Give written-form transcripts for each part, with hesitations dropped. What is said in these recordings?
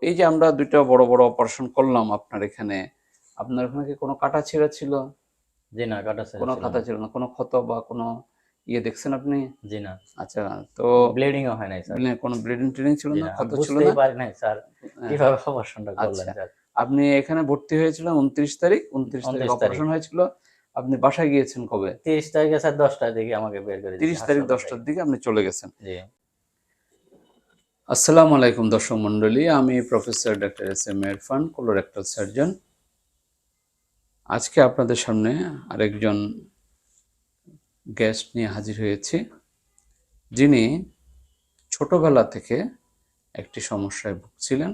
এই যে আমরা দুইটা বড় বড় অপারেশন করলাম আপনার এখানে, আপনার ওখানে কি কোনো কাটা ছেঁড়া ছিল? জি না, কাটাছেঁড়া কোনো ছিল কাটা না। ছিল না, কোনো ক্ষত বা কোনো দেখছেন আপনি? জি না, আচ্ছা, তো ব্লিডিংও হয় নাই স্যার। কোনো ব্লিডিং টিডিং ছিল জি না, না, আমি ক্ষত ছিল বুঝতেই না? পারি নাই স্যার হ্যাঁ, কিভাবে অপারেশনটা করলেন আচ্ছা। স্যার। আপনি এখানে ভর্তি হয়েছিলেন 29 তারিখ, 29 তারিখ 29 তারিখ, অপারেশন হয়েছিল। আপনি বাসায় গিয়েছেন কবে? 30 তারিখে স্যার 10টার দিকে আমাকে বের করে দিয়েছে 30 তারিখ হাসপাতাল 10টার থেকে। দিকে আপনি চলে গেছেন। জি, আসসালামু আলাইকুম দর্শক মণ্ডলী, আমি professor doctor S M Irfan, colorectal surgeon. আজকে আপনাদের সামনে আরেকজন গেস্ট নিয়ে হাজির হয়েছি, যিনি ছোটবেলা থেকে একটি সমস্যায় ভুগছিলেন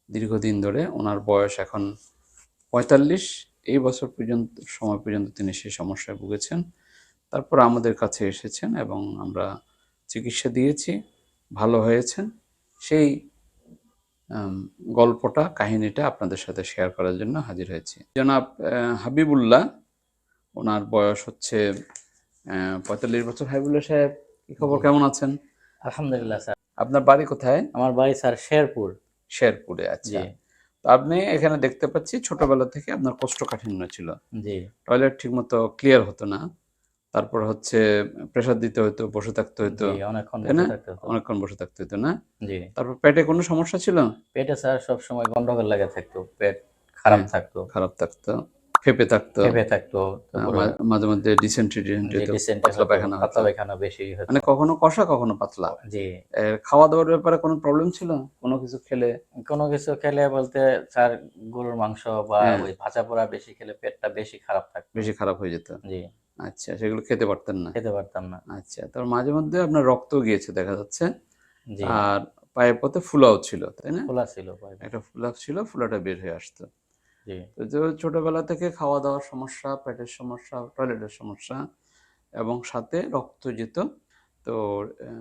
দীর্ঘদিন ধরে। ওনার বয়স এখন 45। এই বছর পর্যন্ত সময় পর্যন্ত তিনি সেই সমস্যায় ভুগেছেন। তারপর আমাদের কাছে এসেছেন এবং আমরা চিকিৎসা দিয়েছি, ভালো হয়েছেন। সেই আম গল্পটা, কাহিনীটা আপনাদের সাথে শেয়ার করার জন্য হাজির হয়েছি। জনাব হাবিবুল্লাহ, ওনার বয়স হচ্ছে ৪৫ বছর। হাবিবুল্লাহ সাহেব, কি খবর, জি। কেমন আছেন? আলহামদুলিল্লাহ স্যার। আপনার বাড়ি কোথায়? আমার বাড়ি স্যার শেরপুর। শেরপুরে। জি, আচ্ছা। তো আপনি এখানে দেখতে পাচ্ছি ছোটবেলা থেকে আপনার কোষ্ঠকাঠিন্য ছিল। জি, টয়লেট ঠিকমতো ক্লিয়ার হতো না। তারপর হচ্ছে প্রেসার দিতে হতো, বসে থাকতে হতো, জি, অনেকক্ষণ তাই বসে না? থাকতে হতো। অনেকক্ষণ বসে থাকতে হতো না? জি, তারপর পেটে কোনো সমস্যা ছিল? পেটে স্যার সবসময় গন্ডগোল লেগে থাকতো, পেট খারাপ হ্যাঁ, থাকতো, খারাপ থাকতো, ফেঁপে থাকতো, ফেঁপে থাকতো, তারপরে মাঝে মধ্যে ডিসেন্ট্রি জি হতো, ডিসেন্ট্রি পাতলা হতো, পায়খানা পাতলা হতো। পায়খানা বেশি মানে হতো। কখনো কষা, কখনো পাতলা। জি, খাওয়া-দাওয়ার ব্যাপারে কোনো প্রবলেম ছিল? কোনো কিছু খেলে? কোনো কিছু খেলে বলতে স্যার গরুর মাংস বা হ্যাঁ, ওই ভাজা পোড়া বেশি খেলে পেটটা বেশি খারাপ থাকতো। বেশি খারাপ হয়ে যেত। জি, আচ্ছা, সেগুলো খেতে পারতেন না। খেতে পারতাম না। আচ্ছা, তার মাঝে মধ্যে আপনার রক্তও গিয়েছে দেখা যাচ্ছে। জি, আর পায়ের পথে ফুলাও ছিল, তাই না? ফোলা ছিল পায়ে। একটা ফুলা ছিল, ফুলাটা বের হয়ে আসতো। জি, তো যে ছোটবেলা থেকে খাওয়া-দাওয়ার সমস্যা, পেটের সমস্যা, টয়লেটের সমস্যা এবং সাথে রক্ত যেত। তো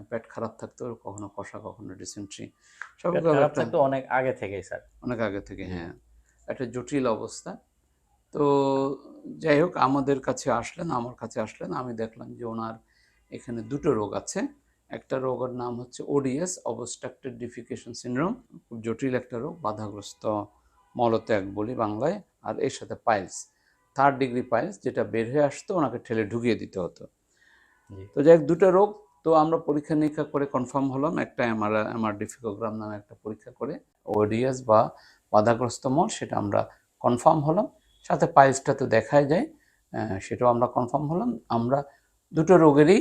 পেট খারাপ থাকতো, কখনো কষা, কখনো ডিসেন্ট্রি। পেট স্বাভাবিকভাবে খারাপ একটা, থাকতো অনেক আগে থেকেই স্যার। অনেক আগে থেকে, জি, হ্যাঁ, একটা জটিল অবস্থা। তো যাই হোক, আমাদের কাছে আসলেন, আমার কাছে আসলেন। আমি দেখলাম যে ওনার এখানে দুটো রোগ আছে। একটা রোগের নাম হচ্ছে ওডিএস, অবস্ট্রাকটেড ডিফিকেশন সিনড্রোম। খুব জটিল একটা রোগ, বাধাগ্রস্ত মলত্যাগ বলি বাংলায়। আর এর সাথে পাইলস, 3rd ডিগ্রি পাইলস, যেটা বের হয়ে আসতো ওনাকে ঠেলে ঢুকিয়ে দিতে হতো। জি, তো যাই হোক, দুটো রোগ। তো আমরা পরীক্ষা-নিরীক্ষা করে কনফার্ম হলাম। একটা এমআরডিফিকোগ্রাম নামে একটা পরীক্ষা করে ওডিএস বা বাধাগ্রস্ত মল, সেটা আমরা কনফার্ম হলাম। সাথে পাইলসটা তো দেখাই যায়, সেটাও আমরা কনফার্ম হলাম। আমরা দুটো রোগেরই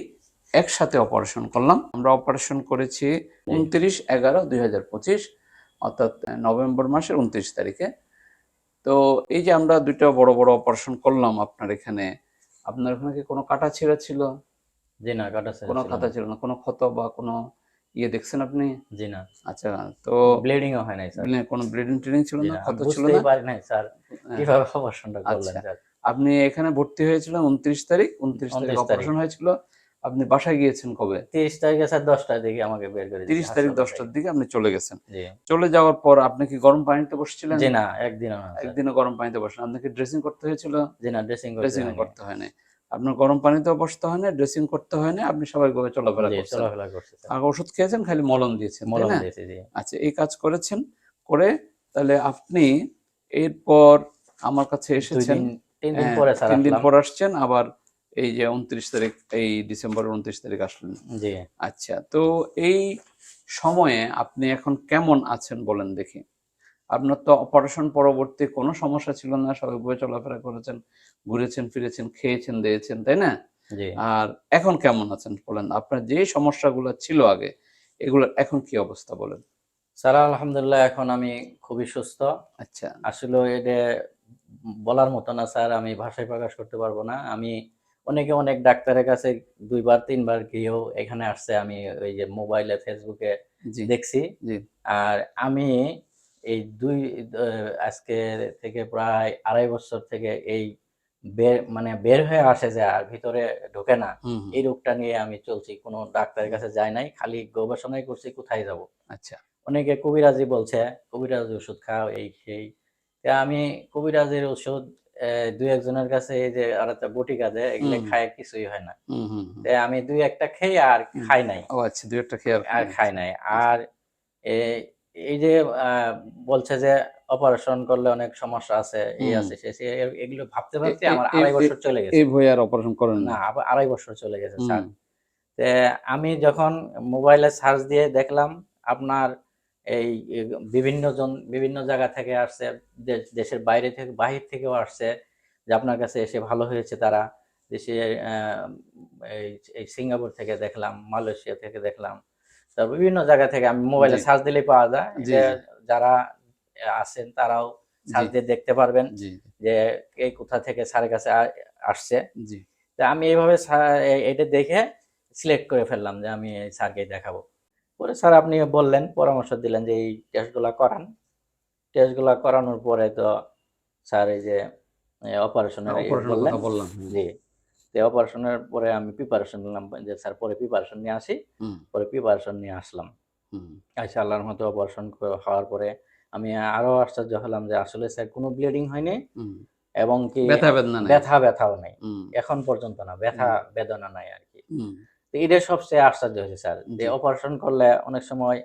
একসাথে অপারেশন করলাম। আমরা অপারেশন করেছি জি। 29/11/2025, অর্থাৎ নভেম্বর মাসের 29 তারিখে। তো এই যে আমরা দুইটা বড় বড় অপারেশন করলাম আপনার এখানে, আপনার ওখানে কি কোনো কাটা ছেঁড়া ছিল? জি না, কাটাছেঁড়া কোনো ছিল খাতা না। ছিল না, কোনো ক্ষত বা কোনো দেখছেন আপনি? জি না, আচ্ছা, তো ব্লিডিংও হয় নাই স্যার। কোনো ব্লিডিং টিডিং ছিল জি না, না, আমি ক্ষত ছিল বুঝতেই না? পারি নাই স্যার হ্যাঁ, কিভাবে অপারেশনটা করলেন আচ্ছা। স্যার। আপনি এখানে ভর্তি হয়েছিলেন 29 তারিখ, 29 তারিখ 29 তারিখ। অপারেশন হয়েছিল। আপনি বাসায় গিয়েছেন কবে? 30 তারিখে স্যার 10টার দিকে আমাকে বের করে দিয়েছে 30 তারিখ হাসপাতাল 10টার থেকে। দিকে আপনি চলে গেছেন। জি। চলে যাওয়ার পর আপনি কি গরম পানিতে বসছিলেন? জি না, একদিনও না স্যার। একদিনও গরম পানিতে বসেন। আপনাকে ড্রেসিং করতে হয়েছিল? জি না, ড্রেসিং করতে ড্রেসিংও হয়নি। করতে হয় নাই। আপনার গরম পানিতেও বসতে হয় নাই, ড্রেসিং করতে হয় নাই। আপনি স্বাভাবিকভাবে চলাফেরা জি, করছেন। চলাফেরা করছি স্যার। আর ওষুধ খেয়েছেন, খালি মলম দিয়েছেন, তাই মলম না? দিয়েছি, জি। আচ্ছা, এই কাজ করেছেন। করে তাহলে আপনি এরপর আমার কাছে ২ এসেছেন। দিন ৩ দিন পরে স্যার ৩ দিন আসলাম। পর আসছেন আবার। এই যে ২৯ তারিখ, এই ডিসেম্বরের ২৯ তারিখ আসলেন। জি। আচ্ছা, তো এই সময়ে আপনি এখন কেমন আছেন বলেন দেখি? আপনার তো অপারেশন পরবর্তী কোনো সমস্যা ছিল না। স্বাভাবিকভাবে চলাফেরা করেছেন, ঘুরেছেন, ফিরেছেন, খেয়েছেন, দিয়েছেন, তাই না? জি। আর এখন কেমন আছেন বলেন? আপনার যে সমস্যাগুলো ছিল আগে, এগুলোর এখন কি অবস্থা বলেন? স্যার আলহামদুলিল্লাহ এখন আমি খুবই সুস্থ। আচ্ছা, আসলেও এটা বলার মতো না স্যার, আমি ভাষায় প্রকাশ করতে পারবো না। আমি অনেক ডাক্তারের কাছে ২ বার ৩ বার গিয়েও এখানে আসছে। আমি ওই যে মোবাইলে, ফেসবুকে জি, দেখছি। জি, আর আমি এই ২ দ আজকে থেকে প্রায় ২.৫ বছর থেকে এই মানে বের হয়ে আসে যে আর ভিতরে ঢোকে না। হুম, হুম, এই রোগটা নিয়ে আমি চলছি। কোনো ডাক্তারের হুম, কাছে যাই নাই। খালি গবেষণাই করছি কোথায় যাবো? আচ্ছা, অনেকে কবিরাজি বলছে, কবিরাজি ওষুধ খাও এই সেই। তা আমি কবিরাজের ওষুধ ২-১ জনের কাছে এই যে আরেকটা বটিকা দেয়, এগুলা হুম, খায় কিছুই হয় না। হুম, হুম, হুম, তাই আমি ২-১ টা খেয়ে আর হুম। খাই নাই। ও আচ্ছা, ২ ১ টা খেয়াল, আর খাই আচ্ছা, নাই। আচ্ছা, আর এ এই যে বলছে যে অপারেশন করলে অনেক সমস্যা আছে, এই হুম। আছে সে সে এগুলো ভাবতে এ ভাবতে এ আমার এ ২.৫ এ বছর চলে গেছে। এই ভয়ে আর অপারেশন করেন না, নাই? ২.৫ বছর চলে গেছে হুম, স্যার। তে আমি যখন মোবাইলে সার্চ দিয়ে দেখলাম আপনার এই এ বিভিন্ন জায়গা থেকে আসছে, দেশের বাইরে থেকে বাহির থেকেও আসছে যে আপনার কাছে এসে ভালো হয়েছে তারা। দেশে আ এই এই সিঙ্গাপুর থেকে দেখলাম, মালয়েশিয়া থেকে দেখলাম। বিভিন্ন জায়গা থেকে আমি জি, মোবাইলে সার্চ দিলেই পাওয়া যায়। জি, যে জি, যারা আছেন তারাও জি, সার্চ দিয়ে দেখতে পারবেন জি, যে কে কোথা থেকে স্যারের কাছে আসছে। জি, তো আমি এইভাবে এটা দেখে সিলেক্ট করে ফেললাম যে আমি এই স্যারকেই দেখাবো। পরে স্যার আপনি বললেন, পরামর্শ দিলেন যে এই টেস্টগুলা করান। টেস্টগুলা করানোর পরে তো স্যার এই যে অপারেশনের অপারেশনের বললেন। কথা বললাম। হুম, জি। তো অপারেশনের পরে আমি প্রিপারেশন নিলাম যে স্যার পরে প্রিপারেশন নিয়ে আসি। হুম, পরে প্রিপারেশন নিয়ে আসলাম। হুম, আইসা আল্লাহর মতো অপারেশন হওয়ার পরে আমি আরো আশ্চর্য হলাম যে আসলে স্যার কোনো ব্লিডিং হয়নি হুম। এবং কি ব্যথা বেদনা নাই। ব্যথাও নাই। হুম, এখন পর্যন্ত না। ব্যথা হুম, বেদনা নাই আরকি। হুম, তো এটাই সবচেয়ে আশ্চর্য হয়েছে স্যার। যে জি, অপারেশন করলে অনেক সময়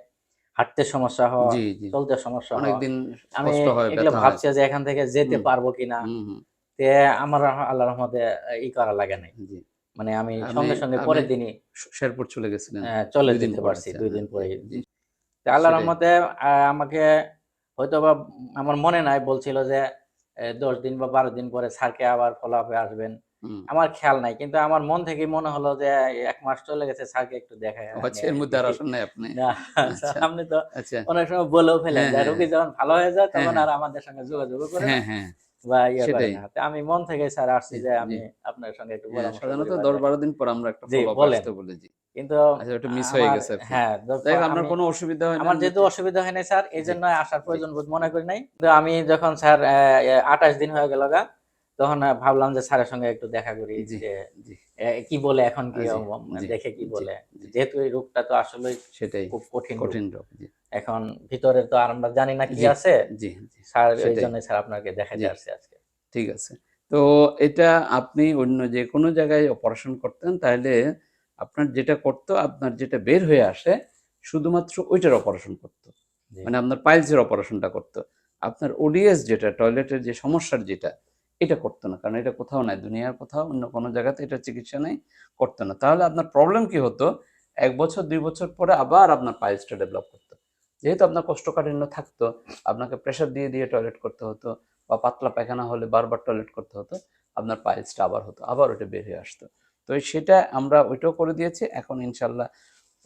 হাঁটতে সমস্যা হওয়া, জি, জি। চলতে সমস্যা হওয়া। অনেকদিন আমি কষ্ট হয়, এগুলো ব্যথা হয়। ভাবছি যে এখান থেকে যেতে হুম, পারবো কিনা। হুম, হুম, তে আমার আল্লাহর রহমতে করা লাগে নাই। জি। মানে আমি আপনি সঙ্গে, সঙ্গে আপনি পরের দিনই শেরপুর চলে গেছিলেন। চলে ২ দিন যেতে পরে। পারছি আচ্ছা, ২ হ্যাঁ, দিন জি, পরেই। জি, তো আল্লাহর সেটাই। রহমতে আমাকে হয়তোবা আমার মনে নাই বলছিল যে ১০ দিন বা ১২ দিন পরে স্যারকে আবার follow-up এ আসবেন। হুম। আমার খেয়াল নাই। কিন্তু আমার মন থেকেই মনে হলো যে ১ মাস চলে গেছে স্যারকে একটু দেখায় ও আচ্ছা, নিয়ে এর মধ্যে আসি। আর আসেন নাই আপনি? না স্যার আচ্ছা, আপনি তো আচ্ছা। অনেক সময় বলেও ফেলেন হ্যাঁ, যে হ্যাঁ, রোগী যখন ভালো হয়ে যায় হ্যাঁ, তখন হ্যাঁ, আর আমাদের সঙ্গে যোগাযোগও করে না হ্যাঁ, হ্যাঁ, বা করে সেটাই। না। তো আমি মন থেকে স্যার আসছি জি, যে জি। আমি আপনার সঙ্গে একটু হ্যাঁ, পরামর্শ করি সাধারণত বা ১০-১২ দিন পর আমরা একটা জি, follow-up এ বলেন। আসতে বলি। জি। কিন্তু আচ্ছা, ওটা মিস হয়ে আমার গেছে আরকি। হ্যাঁ, যাই হোক, আপনার আমি কোনো অসুবিধা হয় না আমার যেহেতু এমনিতে? অসুবিধা হয় নাই স্যার, জি, এজন্য আসার জি, প্রয়োজন বোধ মনে করি নাই। তো আমি যখন স্যার ২৮ দিন হয়ে গেল গা, তখন ভাবলাম যে স্যারের সঙ্গে একটু দেখা করি জি, যে জি, কি বলে এখন কি জি, জি, দেখে কি জি, বলে। জি। যেহেতু এই রোগটা তো আসলেই সেটাই। খুব কঠিন রোগ। কঠিন রোগ। জি, এখন ভিতরে তো আর আমরা জানি না কি জি, আছে। জি, জি, স্যার সেটাই। এইজন্যই স্যার আপনাকে দেখাইতে জি। আসছি আজকে। ঠিক আছে। তো এটা আপনি অন্য যেকোনো জায়গায় অপারেশন করতেন, তাইলে আপনার যেটা করত, আপনার যেটা বের হয়ে আসে, শুধুমাত্র ওইটার অপারেশন করত। জি, মানে আপনার পাইলসের অপারেশনটা করত। আপনার ওডিএস যেটা, টয়লেটের যে সমস্যার যেটা, এটা করত না। কারণ এটা কোথাও নাই। দুনিয়ার কোথাও অন্য কোনো জায়গাতে এটার চিকিৎসা নেই, করত না। তাহলে আপনার প্রবলেম কি হতো? ১ বছর ২ বছর পরে আবার আপনার পাইলসটা ডেভেলপ করত। যেহেতু আপনার কোষ্ঠকাঠিন্য থাকতো, আপনাকে প্রেশার দিয়ে, দিয়ে টয়লেট করতে হতো, বা পাতলা পায়খানা হলে বারবার টয়লেট করতে হতো, আপনার পাইলসটা আবার হতো, আবার ওটা বের হয়ে আসতো। তো সেটা আমরা ওইটাও করে দিয়েছি। এখন ইনশাল্লাহ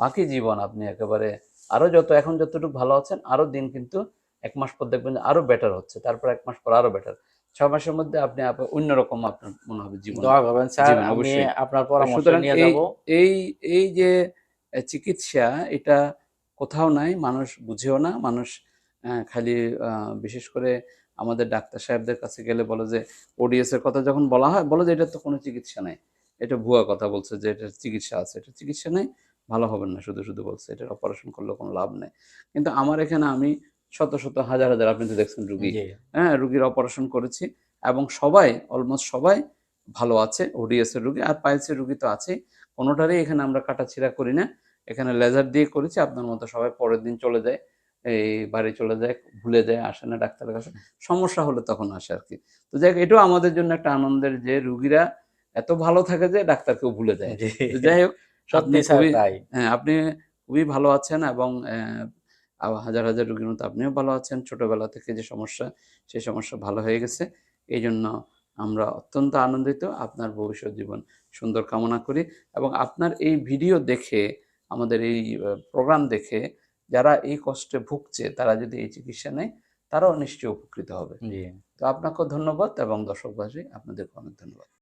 বাকি জীবন আপনি একেবারে আরো এখন যতটুকু ভালো আছেন, আরো দিন কিন্তু ১ মাস পর দেখবেন যে আরো বেটার হচ্ছে। তারপর ১ মাস পর আরো বেটার। ৬ মাসের মধ্যে আপনি অন্যরকম আপনার মনে হবে জীবন, দোয়া করবেন স্যার। জীবন আমি অবশ্যই। আপনার তো পরামর্শ সুতরাং নিয়ে এই যাবো। এই এই যে চিকিৎসা, এটা কোথাও নাই, মানুষ বুঝেও না। মানুষ খালি আ বিশেষ করে আমাদের ডাক্তার সাহেবদের কাছে গেলে বলে যে ওডিএস এর কথা যখন বলা হয়, বলে যে এটার তো কোনো চিকিৎসা নাই। এটা ভুয়া কথা বলছে যে এটার চিকিৎসা আছে। এটার চিকিৎসা নেই, ভালো হবেন না, শুধু, শুধু বলছে। এটার অপারেশন করলেও কোনো লাভ নাই। কিন্তু আমার এখানে আমি শত, শত হাজার, হাজার, আপনি তো দেখছেন রুগী, জি, হ্যাঁ? রুগীর অপারেশন করেছি এবং সবাই, অলমোস্ট সবাই ভালো আছে। ওডিএস এর রুগী আর পাইলসের রুগী তো আছেই। কোনোটারই এখানে আমরা কাটাছিড়া করি না। এখানে লেজার দিয়ে করেছি। আপনার মতো সবাই পরের দিন চলে যায়। এই বাড়ি চলে যায়, ভুলে যায়, আসে না ডাক্তারের কাছে। সমস্যা হলে তখন আসে আরকি। তো যাই হোক, এটাও আমাদের জন্য একটা আনন্দের যে রুগীরা এত ভালো থাকে যে ডাক্তারকেও ভুলে যায়। জি। তো যাই হোক, আপনি সত্যি স্যার খুবই, তাই। হ্যাঁ, আপনি খুবই ভালো আছেন এবং হাজার, হাজার রুগীর মতো আপনিও ভালো আছেন। ছোটবেলা থেকে যে সমস্যা, সেই সমস্যা ভালো হয়ে গেছে। এইজন্য আমরা অত্যন্ত আনন্দিত। আপনার ভবিষ্যৎ জীবন সুন্দর কামনা করি এবং আপনার এই ভিডিও দেখে, আমাদের এই প্রোগ্রাম দেখে যারা এই কষ্টে ভুগছে, তারা যদি এই চিকিৎসা নেয়, তারাও নিশ্চয়ই উপকৃত হবে। জি। তো আপনাকেও ধন্যবাদ এবং দর্শকবাসী আপনাদেরকে অনেক ধন্যবাদ।